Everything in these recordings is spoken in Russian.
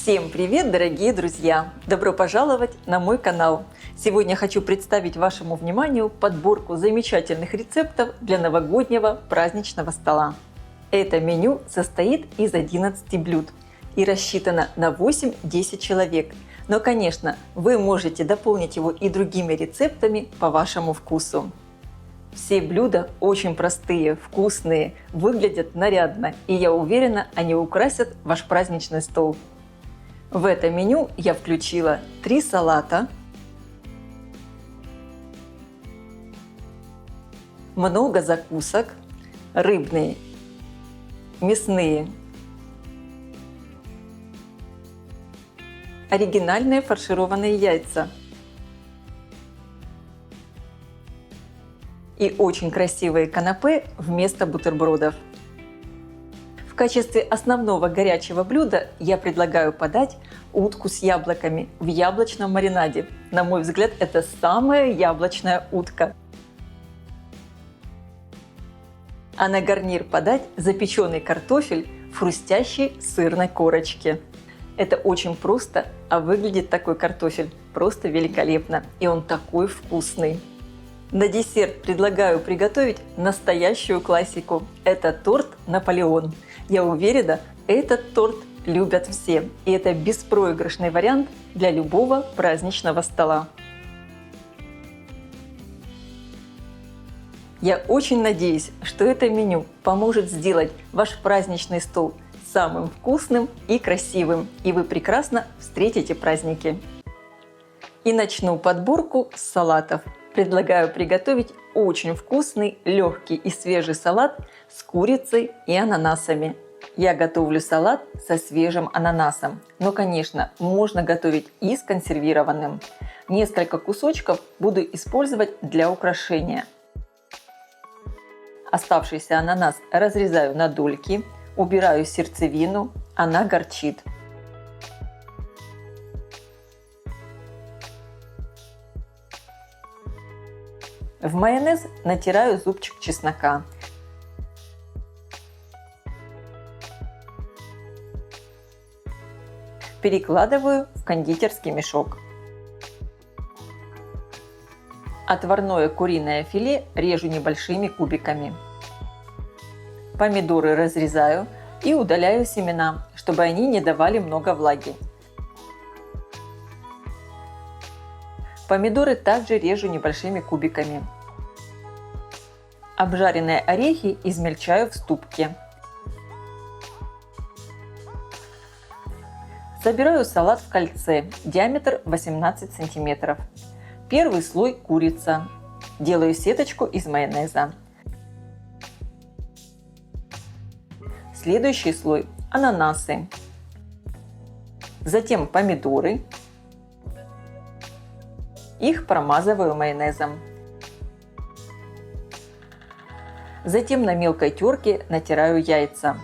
Всем привет, дорогие друзья! Добро пожаловать на мой канал! Сегодня хочу представить вашему вниманию подборку замечательных рецептов для новогоднего праздничного стола. Это меню состоит из 11 блюд и рассчитано на 8-10 человек. Но, конечно, вы можете дополнить его и другими рецептами по вашему вкусу. Все блюда очень простые, вкусные, выглядят нарядно, и я уверена, они украсят ваш праздничный стол. В это меню я включила 3 салата, много закусок, рыбные, мясные, оригинальные фаршированные яйца и очень красивые канапе вместо бутербродов. В качестве основного горячего блюда я предлагаю подать утку с яблоками в яблочном маринаде. На мой взгляд, это самая яблочная утка. А на гарнир подать запеченный картофель в хрустящей сырной корочке. Это очень просто, а выглядит такой картофель просто великолепно. И он такой вкусный. На десерт предлагаю приготовить настоящую классику. Это торт «Наполеон». Я уверена, этот торт любят все. И это беспроигрышный вариант для любого праздничного стола. Я очень надеюсь, что это меню поможет сделать ваш праздничный стол самым вкусным и красивым. И вы прекрасно встретите праздники. И начну подборку с салатов. Предлагаю приготовить очень вкусный, легкий и свежий салат с курицей и ананасами. Я готовлю салат со свежим ананасом, но, конечно, можно готовить и с консервированным. Несколько кусочков буду использовать для украшения. Оставшийся ананас разрезаю на дольки, убираю сердцевину, она горчит. В майонез натираю зубчик чеснока. Перекладываю в кондитерский мешок. Отварное куриное филе режу небольшими кубиками. Помидоры разрезаю и удаляю семена, чтобы они не давали много влаги. Помидоры также режу небольшими кубиками. Обжаренные орехи измельчаю в ступке. Собираю салат в кольце, диаметр 18 см. Первый слой курица. Делаю сеточку из майонеза. Следующий слой ананасы. Затем помидоры. Их промазываю майонезом. Затем на мелкой терке натираю яйца.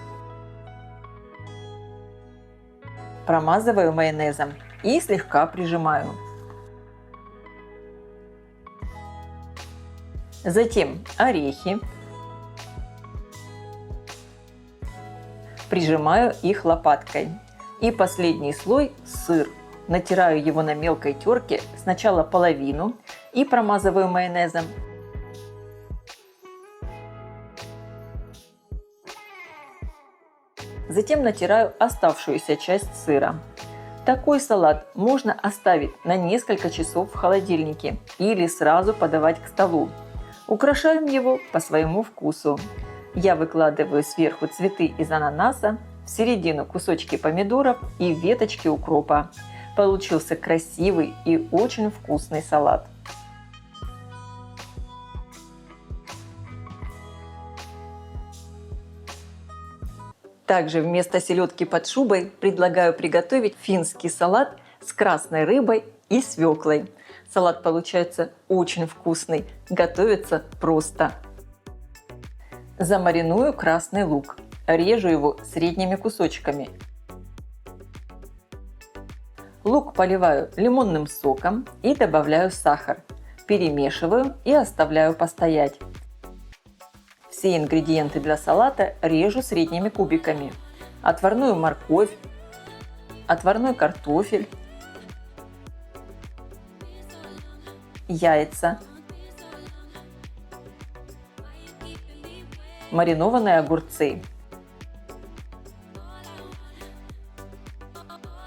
Промазываю майонезом и слегка прижимаю. Затем орехи. Прижимаю их лопаткой. И последний слой сыр. Натираю его на мелкой терке, сначала половину, и промазываю майонезом. Затем натираю оставшуюся часть сыра. Такой салат можно оставить на несколько часов в холодильнике или сразу подавать к столу. Украшаем его по своему вкусу. Я выкладываю сверху цветы из ананаса, в середину кусочки помидоров и веточки укропа. Получился красивый и очень вкусный салат. Также вместо селедки под шубой предлагаю приготовить финский салат с красной рыбой и свеклой. Салат получается очень вкусный, готовится просто. Замариную красный лук. Режу его средними кусочками. Лук поливаю лимонным соком и добавляю сахар. Перемешиваю и оставляю постоять. Все ингредиенты для салата режу средними кубиками. Отварную морковь, отварной картофель, яйца, маринованные огурцы.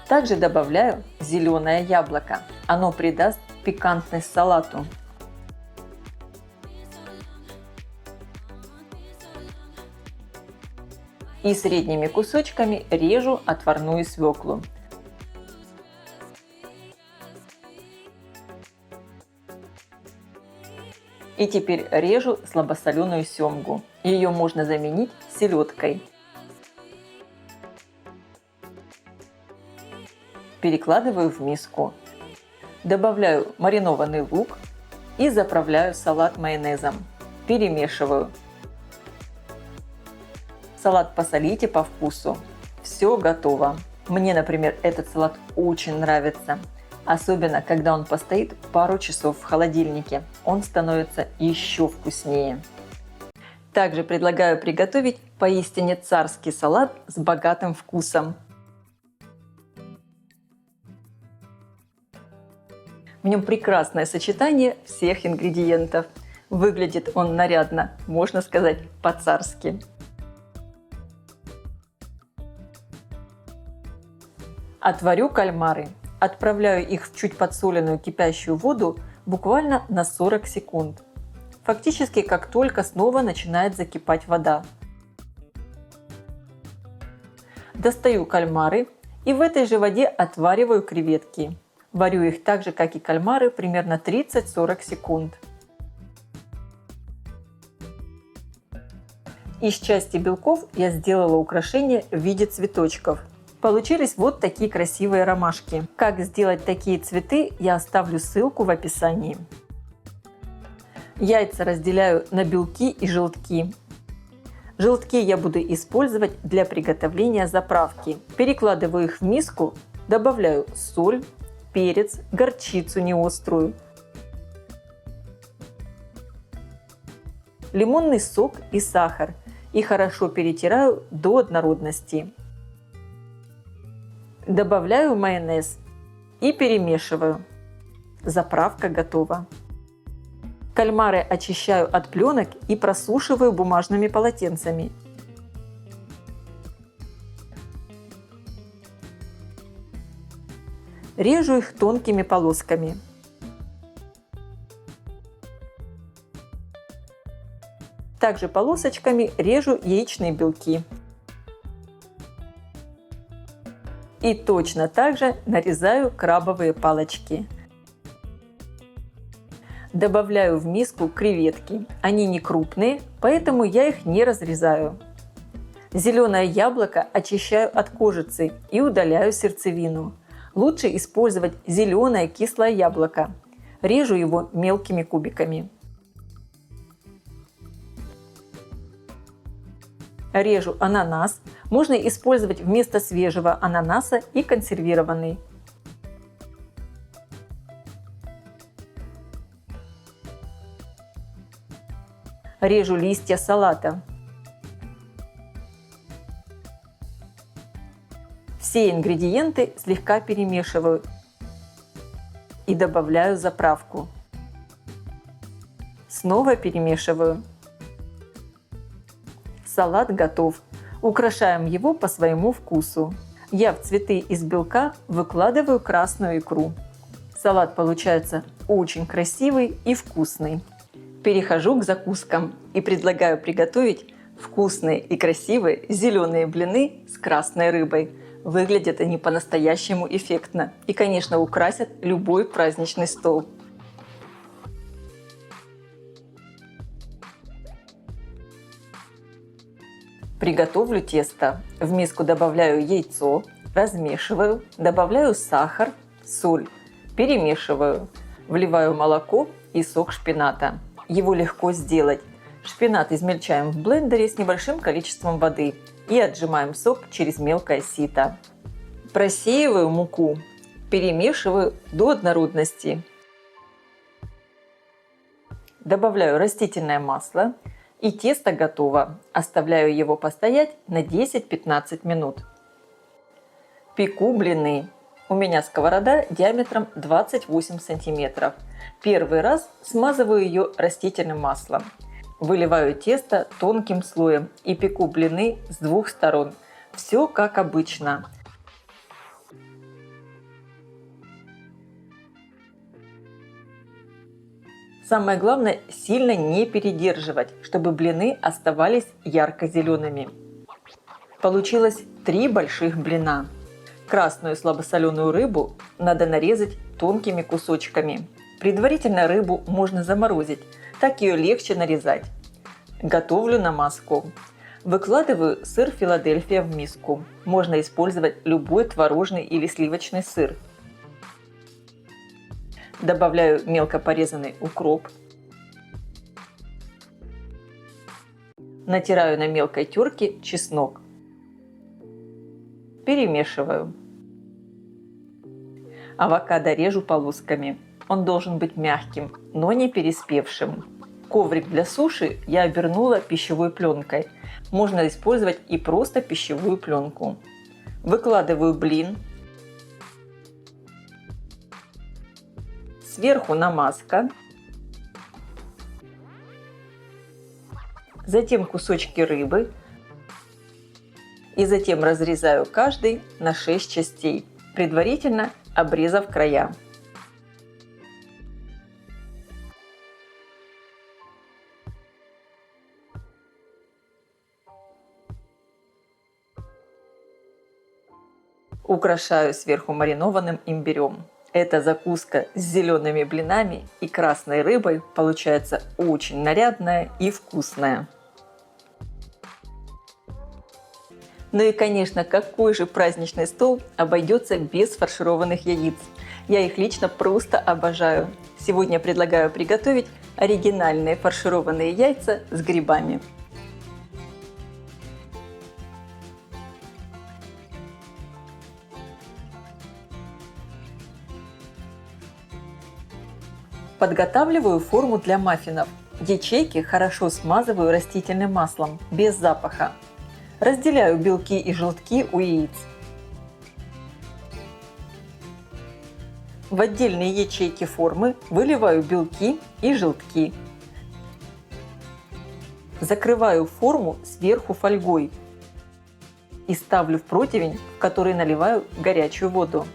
Также добавляю зеленое яблоко. Оно придаст пикантность салату. И средними кусочками режу отварную свеклу. И теперь режу слабосоленую семгу. Ее можно заменить селедкой. Перекладываю в миску. Добавляю маринованный лук и заправляю салат майонезом. Перемешиваю. Салат посолите по вкусу. Все готово. Мне, например, этот салат очень нравится. Особенно, когда он постоит пару часов в холодильнике. Он становится еще вкуснее. Также предлагаю приготовить поистине царский салат с богатым вкусом. В нем прекрасное сочетание всех ингредиентов. Выглядит он нарядно, можно сказать, по-царски. Отварю кальмары. Отправляю их в чуть подсоленную кипящую воду буквально на 40 секунд. Фактически, как только снова начинает закипать вода. Достаю кальмары и в этой же воде отвариваю креветки. Варю их так же, как и кальмары, примерно 30-40 секунд. Из части белков я сделала украшение в виде цветочков. Получились вот такие красивые ромашки. Как сделать такие цветы, я оставлю ссылку в описании. Яйца разделяю на белки и желтки. Желтки я буду использовать для приготовления заправки. Перекладываю их в миску, добавляю соль, перец, горчицу неострую, лимонный сок и сахар и хорошо перетираю до однородности. Добавляю майонез и перемешиваю. Заправка готова. Кальмары очищаю от пленок и просушиваю бумажными полотенцами. Режу их тонкими полосками. Также полосочками режу яичные белки. И точно так же нарезаю крабовые палочки. Добавляю в миску креветки. Они не крупные, поэтому я их не разрезаю. Зеленое яблоко очищаю от кожицы и удаляю сердцевину. Лучше использовать зеленое кислое яблоко. Режу его мелкими кубиками. Режу ананас. Можно использовать вместо свежего ананаса и консервированный. Режу листья салата. Все ингредиенты слегка перемешиваю и добавляю заправку. Снова перемешиваю. Салат готов. Украшаем его по своему вкусу. Я в цветы из белка выкладываю красную икру. Салат получается очень красивый и вкусный. Перехожу к закускам и предлагаю приготовить вкусные и красивые зеленые блины с красной рыбой. Выглядят они по-настоящему эффектно и, конечно, украсят любой праздничный стол. Приготовлю тесто. В миску добавляю яйцо, размешиваю, добавляю сахар, соль, перемешиваю, вливаю молоко и сок шпината. Его легко сделать. Шпинат измельчаем в блендере с небольшим количеством воды и отжимаем сок через мелкое сито. Просеиваю муку, перемешиваю до однородности. Добавляю растительное масло. И тесто готово. Оставляю его постоять на 10-15 минут. Пеку блины. У меня сковорода диаметром 28 сантиметров. Первый раз смазываю ее растительным маслом. Выливаю тесто тонким слоем и пеку блины с двух сторон. Все как обычно. Самое главное, сильно не передерживать, чтобы блины оставались ярко-зелеными. Получилось 3 больших блина. Красную слабосоленую рыбу надо нарезать тонкими кусочками. Предварительно рыбу можно заморозить, так ее легче нарезать. Готовлю намазку. Выкладываю сыр Филадельфия в миску. Можно использовать любой творожный или сливочный сыр. Добавляю мелко порезанный укроп. Натираю на мелкой терке чеснок. Перемешиваю. Авокадо режу полосками. Он должен быть мягким, но не переспевшим. Коврик для суши я обернула пищевой пленкой. Можно использовать и просто пищевую пленку. Выкладываю блин. Сверху намазка. Затем кусочки рыбы. И затем разрезаю каждый на 6 частей, предварительно обрезав края. Украшаю сверху маринованным имбирем. Эта закуска с зелеными блинами и красной рыбой получается очень нарядная и вкусная. Ну и, конечно, какой же праздничный стол обойдется без фаршированных яиц? Я их лично просто обожаю. Сегодня предлагаю приготовить оригинальные фаршированные яйца с грибами. Подготавливаю форму для маффинов. Ячейки хорошо смазываю растительным маслом, без запаха. Разделяю белки и желтки у яиц. В отдельные ячейки формы выливаю белки и желтки. Закрываю форму сверху фольгой и ставлю в противень, в который наливаю горячую воду.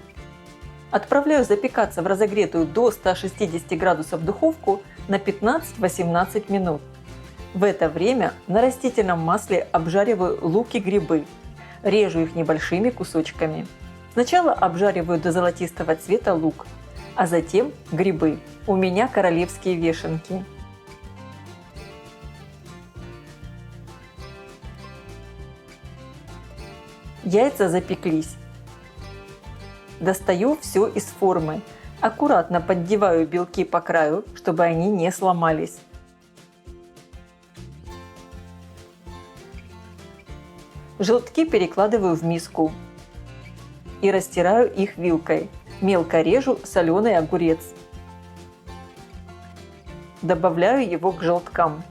Отправляю запекаться в разогретую до 160 градусов духовку на 15-18 минут. В это время на растительном масле обжариваю лук и грибы. Режу их небольшими кусочками. Сначала обжариваю до золотистого цвета лук, а затем грибы. У меня королевские вешенки. Яйца запеклись. Достаю все из формы. Аккуратно поддеваю белки по краю, чтобы они не сломались. Желтки перекладываю в миску и растираю их вилкой. Мелко режу соленый огурец. Добавляю его к желткам.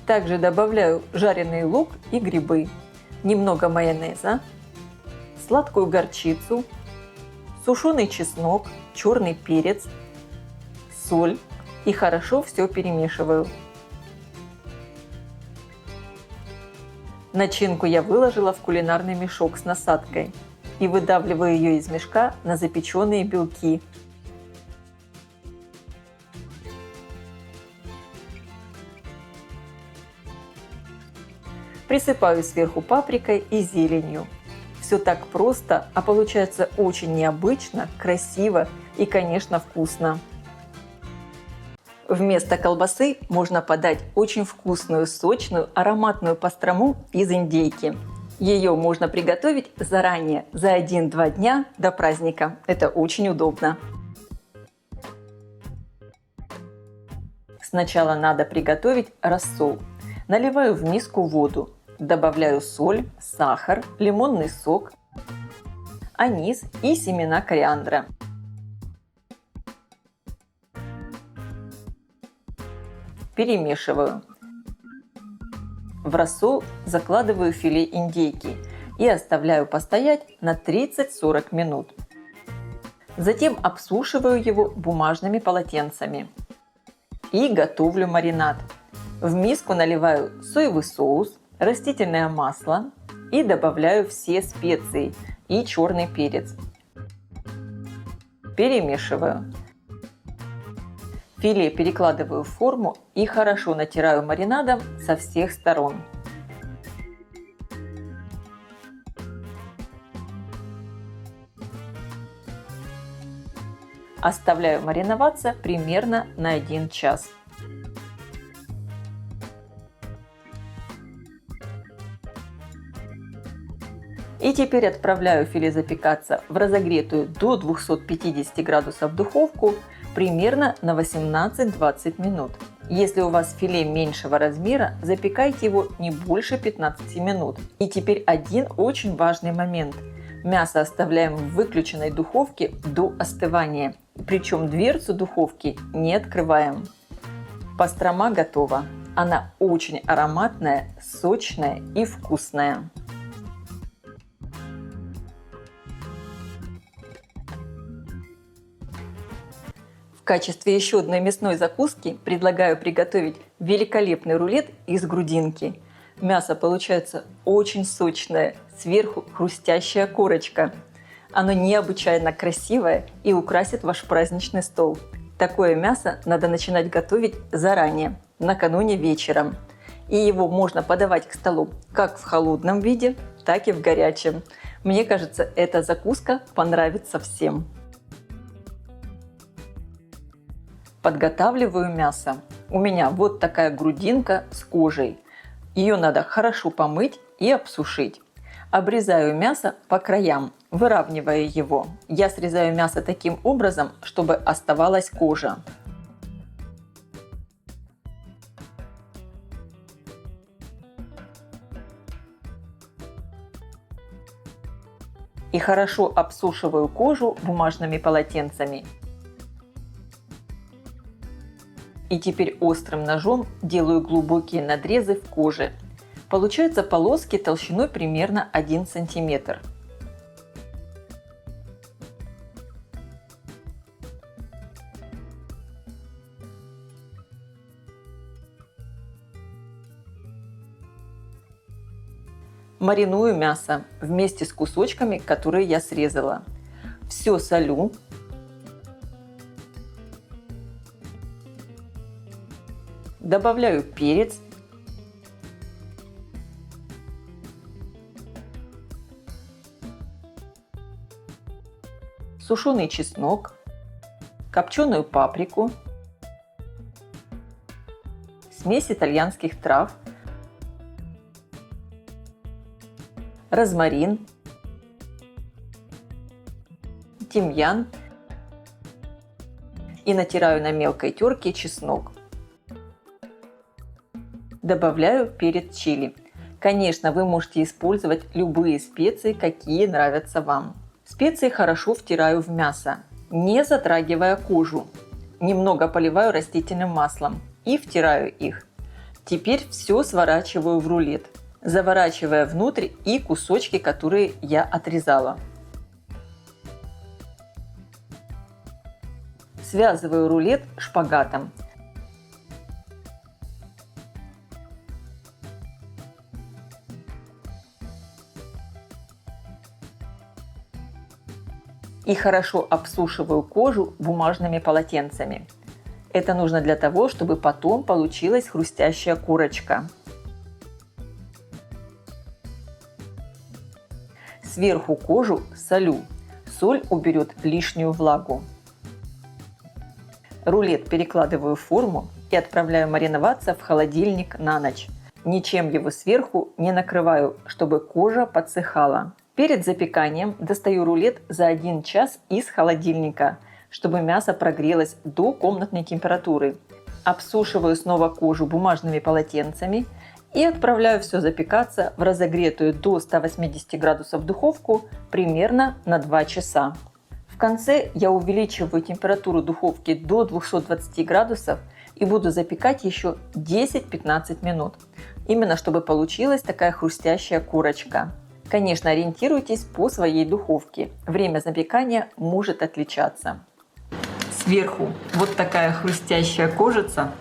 Также добавляю жареный лук и грибы, немного майонеза, сладкую горчицу, сушеный чеснок, черный перец, соль и хорошо все перемешиваю. Начинку я выложила в кулинарный мешок с насадкой и выдавливаю ее из мешка на запеченные белки. Присыпаю сверху паприкой и зеленью. Все так просто, а получается очень необычно, красиво и, конечно, вкусно. Вместо колбасы можно подать очень вкусную, сочную, ароматную пастрому из индейки. Ее можно приготовить заранее, за 1-2 дня до праздника. Это очень удобно. Сначала надо приготовить рассол. Наливаю в миску воду. Добавляю соль, сахар, лимонный сок, анис и семена кориандра. Перемешиваю. В рассол закладываю филе индейки. и оставляю постоять на 30-40 минут. Затем обсушиваю его бумажными полотенцами и готовлю маринад. В миску наливаю соевый соус, растительное масло и добавляю все специи и черный перец. Перемешиваю. Филе перекладываю в форму и хорошо натираю маринадом со всех сторон. Оставляю мариноваться примерно на 1 час. И теперь отправляю филе запекаться в разогретую до 250 градусов духовку примерно на 18-20 минут. Если у вас филе меньшего размера, запекайте его не больше 15 минут. И теперь один очень важный момент. Мясо оставляем в выключенной духовке до остывания, причем дверцу духовки не открываем. Пастрома готова. Она очень ароматная, сочная и вкусная. В качестве еще одной мясной закуски предлагаю приготовить великолепный рулет из грудинки. Мясо получается очень сочное, сверху хрустящая корочка. Оно необычайно красивое и украсит ваш праздничный стол. Такое мясо надо начинать готовить заранее, накануне вечером. И его можно подавать к столу как в холодном виде, так и в горячем. Мне кажется, эта закуска понравится всем. Подготавливаю мясо. У меня вот такая грудинка с кожей. Ее надо хорошо помыть и обсушить. Обрезаю мясо по краям, выравнивая его. Я срезаю мясо таким образом, чтобы оставалась кожа. И хорошо обсушиваю кожу бумажными полотенцами. И теперь острым ножом делаю глубокие надрезы в коже. Получаются полоски толщиной примерно 1 см. Мариную мясо вместе с кусочками, которые я срезала. Все солю. Добавляю перец, сушеный чеснок, копченую паприку, смесь итальянских трав, розмарин, тимьян и натираю на мелкой терке чеснок. Добавляю перец чили. Конечно, вы можете использовать любые специи, какие нравятся вам. Специи хорошо втираю в мясо, не затрагивая кожу. Немного поливаю растительным маслом и втираю их. Теперь все сворачиваю в рулет, заворачивая внутрь и кусочки, которые я отрезала. Связываю рулет шпагатом. И хорошо обсушиваю кожу бумажными полотенцами. Это нужно для того, чтобы потом получилась хрустящая корочка. Сверху кожу солю. Соль уберет лишнюю влагу. Рулет перекладываю в форму и отправляю мариноваться в холодильник на ночь. Ничем его сверху не накрываю, чтобы кожа подсыхала. Перед запеканием достаю рулет за 1 час из холодильника, чтобы мясо прогрелось до комнатной температуры. Обсушиваю снова кожу бумажными полотенцами и отправляю все запекаться в разогретую до 180 градусов духовку примерно на 2 часа. В конце я увеличиваю температуру духовки до 220 градусов и буду запекать еще 10-15 минут. Именно чтобы получилась такая хрустящая корочка. Конечно, ориентируйтесь по своей духовке. Время запекания может отличаться. Сверху вот такая хрустящая кожица.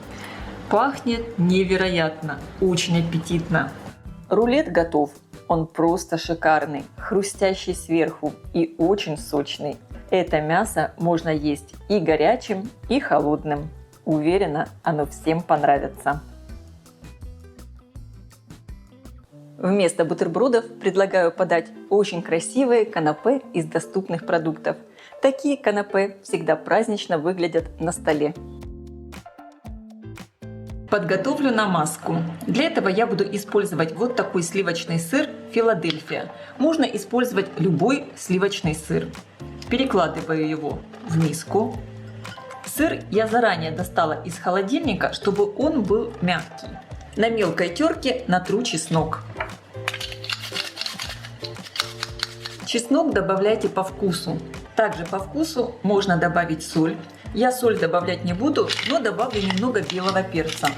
Пахнет невероятно, очень аппетитно. Рулет готов. Он просто шикарный, хрустящий сверху и очень сочный. Это мясо можно есть и горячим, и холодным. Уверена, оно всем понравится. Вместо бутербродов предлагаю подать очень красивые канапе из доступных продуктов. Такие канапе всегда празднично выглядят на столе. Подготовлю намазку. Для этого я буду использовать вот такой сливочный сыр Филадельфия. Можно использовать любой сливочный сыр. Перекладываю его в миску. Сыр я заранее достала из холодильника, чтобы он был мягкий. На мелкой терке натру чеснок. Чеснок добавляйте по вкусу. Также по вкусу можно добавить соль. Я соль добавлять не буду, но добавлю немного белого перца.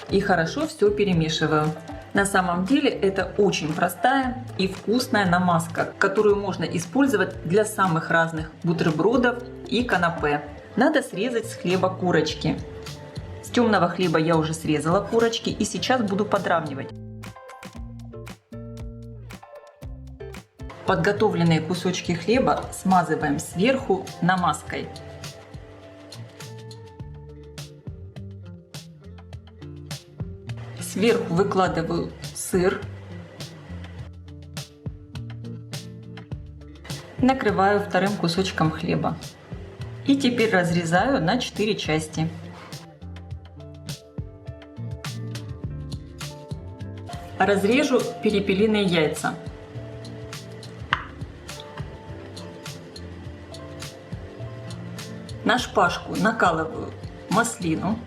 И хорошо все перемешиваю. На самом деле это очень простая и вкусная намазка, которую можно использовать для самых разных бутербродов и канапе. Надо срезать с хлеба курочки. С темного хлеба я уже срезала курочки и сейчас буду подравнивать. Подготовленные кусочки хлеба смазываем сверху намазкой. Сверху выкладываю сыр. Накрываю вторым кусочком хлеба. И теперь разрезаю на 4 части. Разрежу перепелиные яйца. На шпажку накалываю маслину,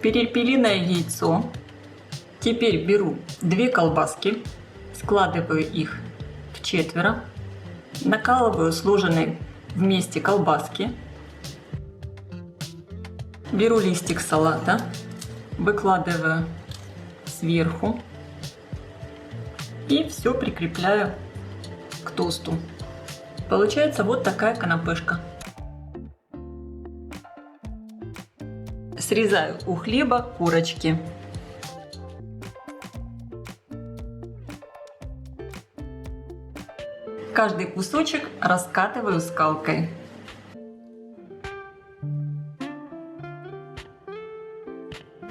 перепелиное яйцо. Теперь беру 2 колбаски, складываю их в четверо, накалываю сложенные вместе колбаски, беру листик салата, выкладываю сверху и все прикрепляю к тосту. Получается вот такая канапешка. Срезаю у хлеба курочки. Каждый кусочек раскатываю скалкой.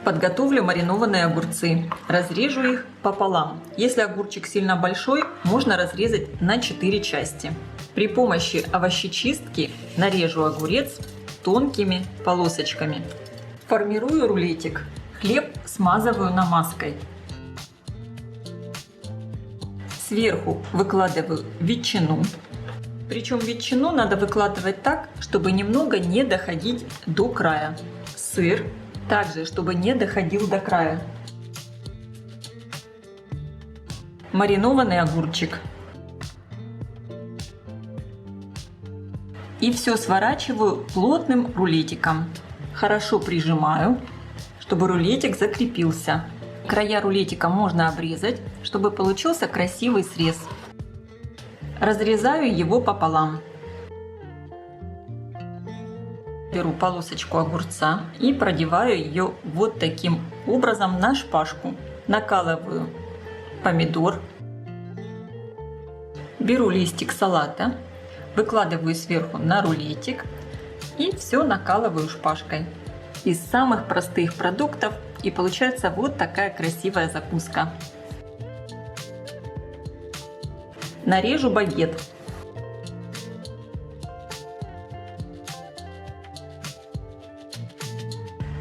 Подготовлю маринованные огурцы. Разрежу их пополам. Если огурчик сильно большой, можно разрезать на 4 части. При помощи овощечистки нарежу огурец тонкими полосочками. Формирую рулетик. Хлеб смазываю намазкой. Сверху выкладываю ветчину. Причем ветчину надо выкладывать так, чтобы немного не доходить до края. Сыр также, чтобы не доходил до края. Маринованный огурчик. И все сворачиваю плотным рулетиком. Хорошо прижимаю, чтобы рулетик закрепился. Края рулетика можно обрезать, чтобы получился красивый срез. Разрезаю его пополам. Беру полосочку огурца и продеваю ее вот таким образом на шпажку. Накалываю помидор. Беру листик салата, выкладываю сверху на рулетик и все накалываю шпажкой. Из самых простых продуктов и получается вот такая красивая закуска. Нарежу багет.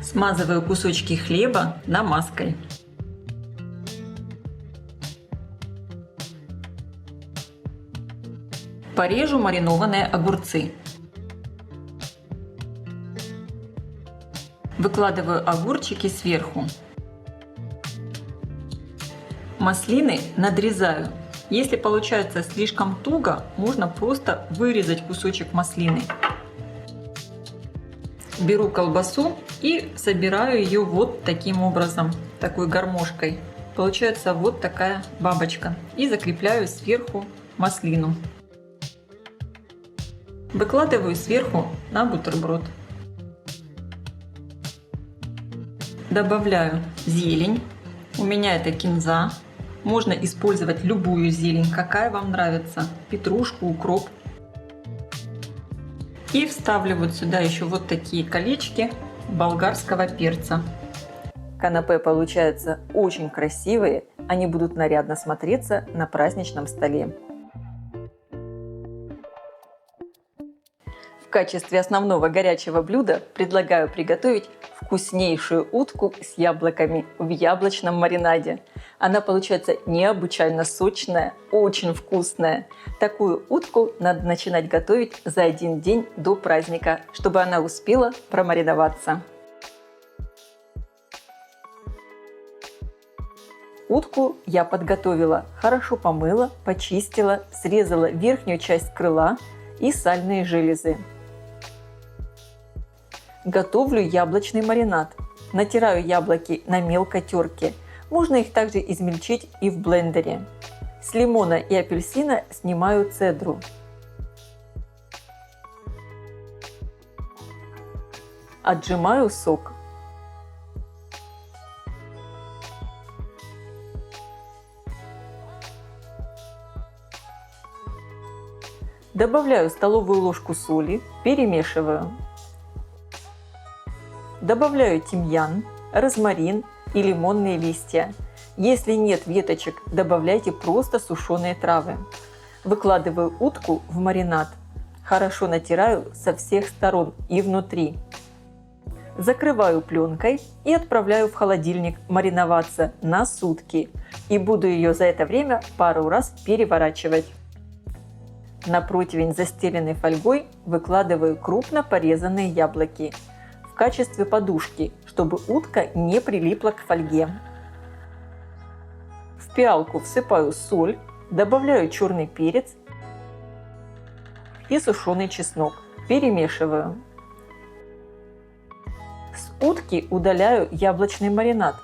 Смазываю кусочки хлеба намазкой. Порежу маринованные огурцы. Выкладываю огурчики сверху. Маслины надрезаю. Если получается слишком туго, можно просто вырезать кусочек маслины. Беру колбасу и собираю ее вот таким образом, такой гармошкой. Получается вот такая бабочка. И закрепляю сверху маслину. Выкладываю сверху на бутерброд. Добавляю зелень. У меня это кинза. Можно использовать любую зелень, какая вам нравится. Петрушку, укроп. И вставлю вот сюда еще вот такие колечки болгарского перца. Канапе получаются очень красивые. Они будут нарядно смотреться на праздничном столе. В качестве основного горячего блюда предлагаю приготовить вкуснейшую утку с яблоками в яблочном маринаде. Она получается необычайно сочная, очень вкусная. Такую утку надо начинать готовить за один день до праздника, чтобы она успела промариноваться. Утку я подготовила, хорошо помыла, почистила, срезала верхнюю часть крыла и сальные железы. Готовлю яблочный маринад. Натираю яблоки на мелкой терке. Можно их также измельчить и в блендере. С лимона и апельсина снимаю цедру. Отжимаю сок. Добавляю столовую ложку соли, перемешиваю. Добавляю тимьян, розмарин и лимонные листья. Если нет веточек, добавляйте просто сушеные травы. Выкладываю утку в маринад. Хорошо натираю со всех сторон и внутри. Закрываю пленкой и отправляю в холодильник мариноваться на сутки. И буду ее за это время пару раз переворачивать. На противень, застеленный фольгой, выкладываю крупно порезанные яблоки. В качестве подушки, чтобы утка не прилипла к фольге. В пиалку всыпаю соль, добавляю черный перец и сушеный чеснок. Перемешиваю. С утки удаляю яблочный маринад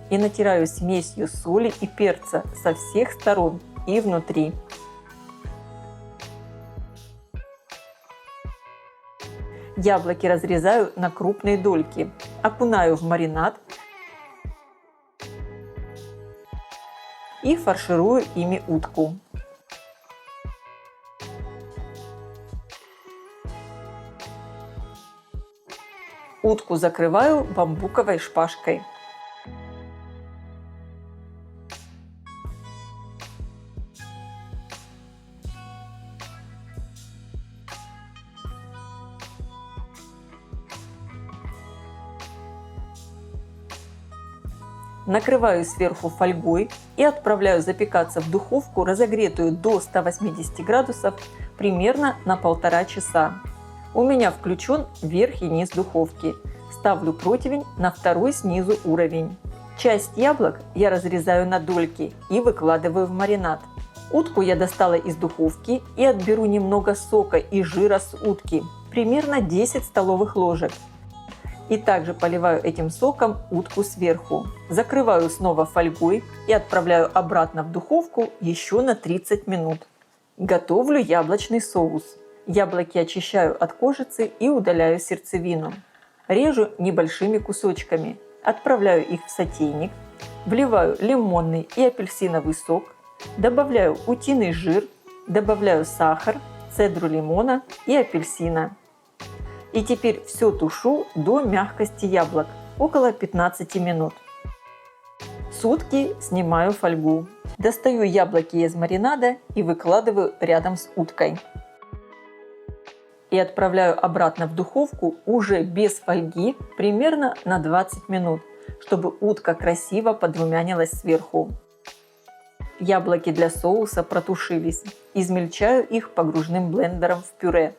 и натираю смесью соли и перца со всех сторон и внутри. Яблоки разрезаю на крупные дольки, окунаю в маринад и фарширую ими утку. Утку закрываю бамбуковой шпажкой. Накрываю сверху фольгой и отправляю запекаться в духовку, разогретую до 180 градусов, примерно на 1,5 часа. У меня включен верх и низ духовки. Ставлю противень на второй снизу уровень. Часть яблок я разрезаю на дольки и выкладываю в маринад. Утку я достала из духовки и отберу немного сока и жира с утки, примерно 10 столовых ложек. И также поливаю этим соком утку сверху. Закрываю снова фольгой и отправляю обратно в духовку еще на 30 минут. Готовлю яблочный соус. Яблоки очищаю от кожицы и удаляю сердцевину. Режу небольшими кусочками. Отправляю их в сотейник. Вливаю лимонный и апельсиновый сок. Добавляю утиный жир. Добавляю сахар, цедру лимона и апельсина. И теперь все тушу до мягкости яблок, около 15 минут. С утки снимаю фольгу. Достаю яблоки из маринада и выкладываю рядом с уткой. И отправляю обратно в духовку уже без фольги примерно на 20 минут, чтобы утка красиво подрумянилась сверху. Яблоки для соуса протушились. Измельчаю их погружным блендером в пюре.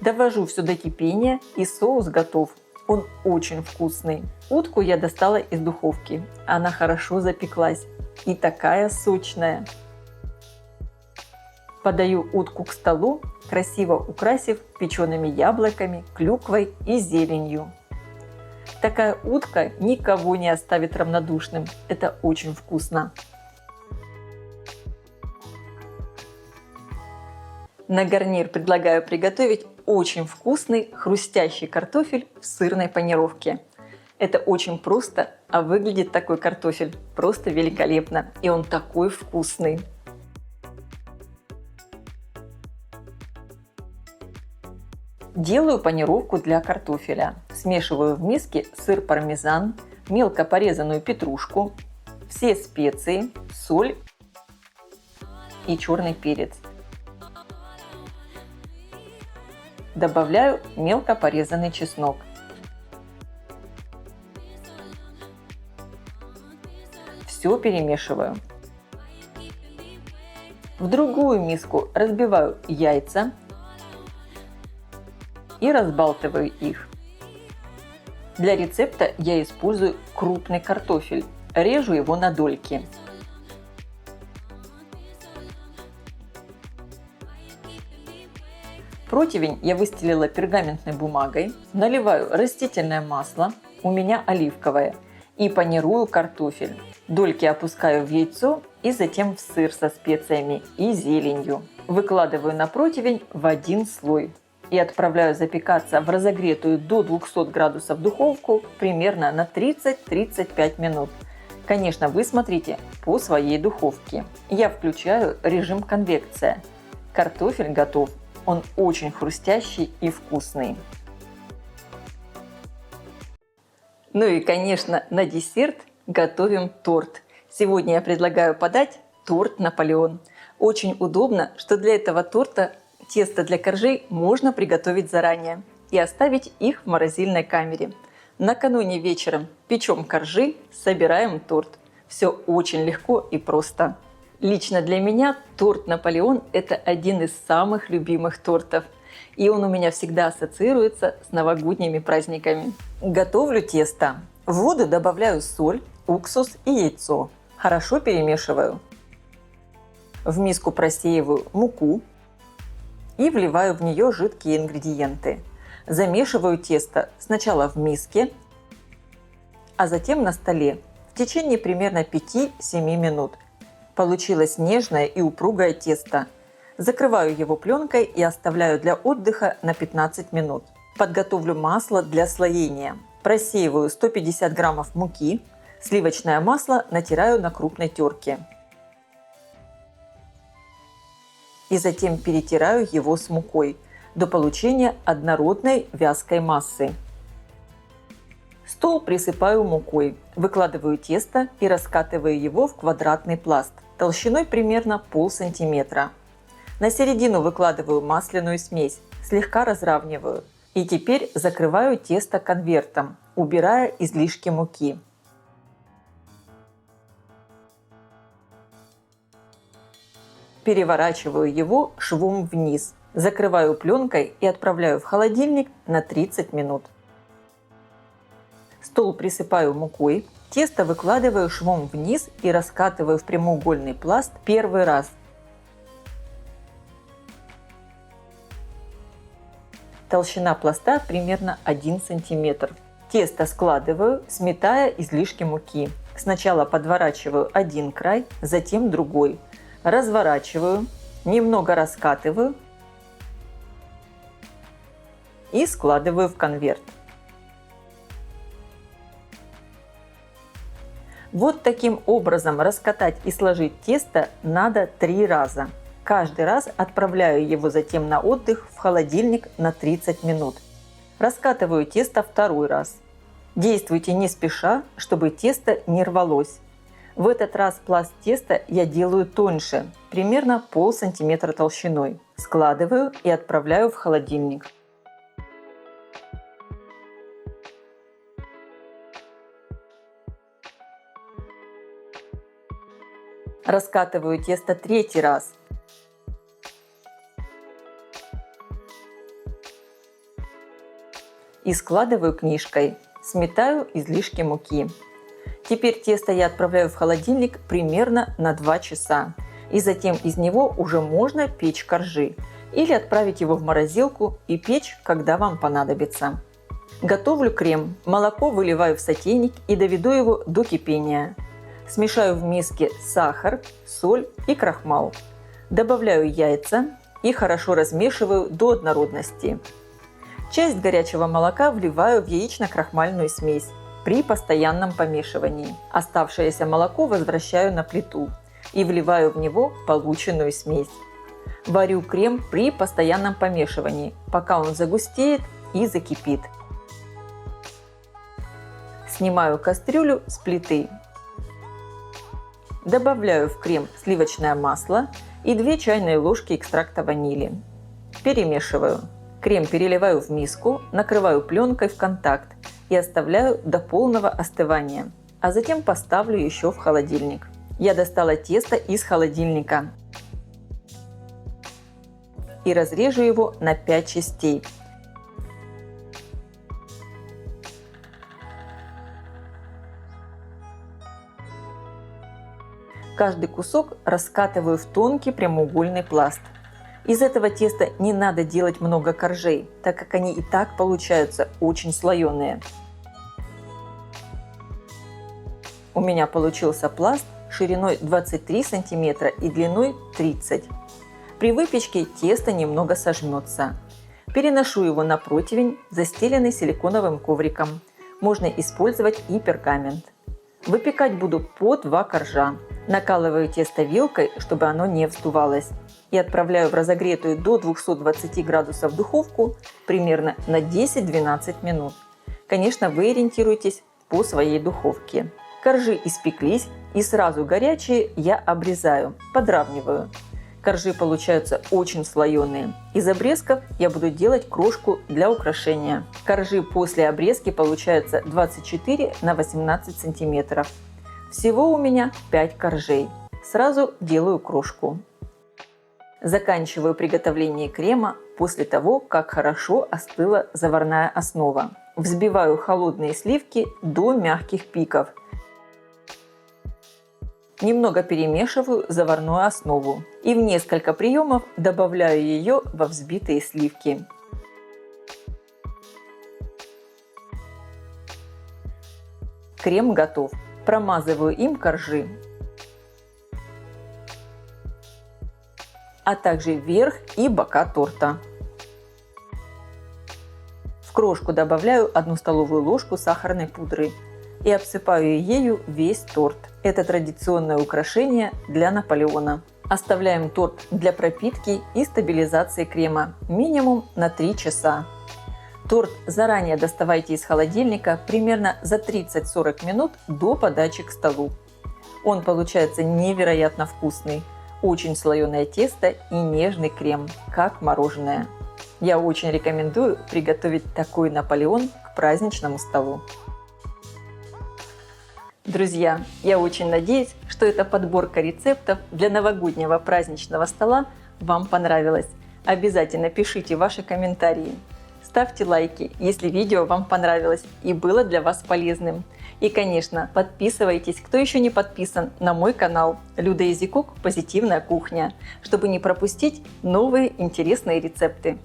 Довожу все до кипения, и соус готов. Он очень вкусный. Утку я достала из духовки. Она хорошо запеклась и такая сочная. Подаю утку к столу, красиво украсив печеными яблоками, клюквой и зеленью. Такая утка никого не оставит равнодушным. Это очень вкусно. На гарнир предлагаю приготовить очень вкусный хрустящий картофель в сырной панировке. Это очень просто, а выглядит такой картофель просто великолепно. И он такой вкусный. Делаю панировку для картофеля. Смешиваю в миске сыр пармезан, мелко порезанную петрушку, все специи, соль и черный перец. Добавляю мелко порезанный чеснок. Все перемешиваю. В другую миску разбиваю яйца и разбалтываю их. Для рецепта я использую крупный картофель. Режу его на дольки. Противень я выстелила пергаментной бумагой, наливаю растительное масло, у меня оливковое, и панирую картофель. Дольки опускаю в яйцо и затем в сыр со специями и зеленью. Выкладываю на противень в один слой и отправляю запекаться в разогретую до 200 градусов духовку примерно на 30-35 минут. Конечно, вы смотрите по своей духовке. Я включаю режим конвекция. Картофель готов. Он очень хрустящий и вкусный. Ну и, конечно, на десерт готовим торт. Сегодня я предлагаю подать торт Наполеон. Очень удобно, что для этого торта тесто для коржей можно приготовить заранее и оставить их в морозильной камере. Накануне вечером печем коржи, собираем торт. Все очень легко и просто. Лично для меня торт Наполеон – это один из самых любимых тортов. И он у меня всегда ассоциируется с новогодними праздниками. Готовлю тесто. В воду добавляю соль, уксус и яйцо. Хорошо перемешиваю. В миску просеиваю муку и вливаю в нее жидкие ингредиенты. Замешиваю тесто сначала в миске, а затем на столе в течение примерно 5-7 минут. Получилось нежное и упругое тесто. Закрываю его пленкой и оставляю для отдыха на 15 минут. Подготовлю масло для слоения. Просеиваю 150 граммов муки. Сливочное масло натираю на крупной терке. И затем перетираю его с мукой до получения однородной вязкой массы. Стол присыпаю мукой, выкладываю тесто и раскатываю его в квадратный пласт толщиной примерно полсантиметра. На середину выкладываю масляную смесь, слегка разравниваю. И теперь закрываю тесто конвертом, убирая излишки муки. Переворачиваю его швом вниз, закрываю пленкой и отправляю в холодильник на 30 минут. Стол присыпаю мукой, тесто выкладываю швом вниз и раскатываю в прямоугольный пласт первый раз. Толщина пласта примерно 1 см. Тесто складываю, сметая излишки муки. Сначала подворачиваю один край, затем другой. Разворачиваю, немного раскатываю и складываю в конверт. Вот таким образом раскатать и сложить тесто надо 3 раза. Каждый раз отправляю его затем на отдых в холодильник на 30 минут. Раскатываю тесто второй раз. Действуйте не спеша, чтобы тесто не рвалось. В этот раз пласт теста я делаю тоньше, примерно полсантиметра толщиной. Складываю и отправляю в холодильник. Раскатываю тесто третий раз. И складываю книжкой. Сметаю излишки муки. Теперь тесто я отправляю в холодильник примерно на 2 часа. И затем из него уже можно печь коржи. Или отправить его в морозилку и печь, когда вам понадобится. Готовлю крем. Молоко выливаю в сотейник и доведу его до кипения. Смешаю в миске сахар, соль и крахмал. Добавляю яйца и хорошо размешиваю до однородности. Часть горячего молока вливаю в яично-крахмальную смесь при постоянном помешивании. Оставшееся молоко возвращаю на плиту и вливаю в него полученную смесь. Варю крем при постоянном помешивании, пока он загустеет и закипит. Снимаю кастрюлю с плиты. Добавляю в крем сливочное масло и 2 чайные ложки экстракта ванили. Перемешиваю. Крем переливаю в миску, накрываю пленкой в контакт и оставляю до полного остывания, а затем поставлю еще в холодильник. Я достала тесто из холодильника и разрежу его на 5 частей. Каждый кусок раскатываю в тонкий прямоугольный пласт. Из этого теста не надо делать много коржей, так как они и так получаются очень слоеные. У меня получился пласт шириной 23 см и длиной 30 см. При выпечке тесто немного сожмется. Переношу его на противень, застеленный силиконовым ковриком. Можно использовать и пергамент. Выпекать буду по 2 коржа. Накалываю тесто вилкой, чтобы оно не вздувалось. И отправляю в разогретую до 220 градусов духовку примерно на 10-12 минут. Конечно, вы ориентируйтесь по своей духовке. Коржи испеклись, и сразу горячие я обрезаю, подравниваю. Коржи получаются очень слоеные. Из обрезков я буду делать крошку для украшения. Коржи после обрезки получаются 24 на 18 сантиметров. Всего у меня 5 коржей. Сразу делаю крошку. Заканчиваю приготовление крема после того, как хорошо остыла заварная основа. Взбиваю холодные сливки до мягких пиков. Немного перемешиваю заварную основу и в несколько приемов добавляю ее во взбитые сливки. Крем готов. Промазываю им коржи, а также верх и бока торта. В крошку добавляю 1 столовую ложку сахарной пудры и обсыпаю ею весь торт. Это традиционное украшение для Наполеона. Оставляем торт для пропитки и стабилизации крема минимум на 3 часа. Торт заранее доставайте из холодильника примерно за 30-40 минут до подачи к столу. Он получается невероятно вкусный. Очень слоеное тесто и нежный крем, как мороженое. Я очень рекомендую приготовить такой Наполеон к праздничному столу. Друзья, я очень надеюсь, что эта подборка рецептов для новогоднего праздничного стола вам понравилась. Обязательно пишите ваши комментарии. Ставьте лайки, если видео вам понравилось и было для вас полезным. И, конечно, подписывайтесь, кто еще не подписан, на мой канал Люда Изикук «Позитивная кухня», чтобы не пропустить новые интересные рецепты.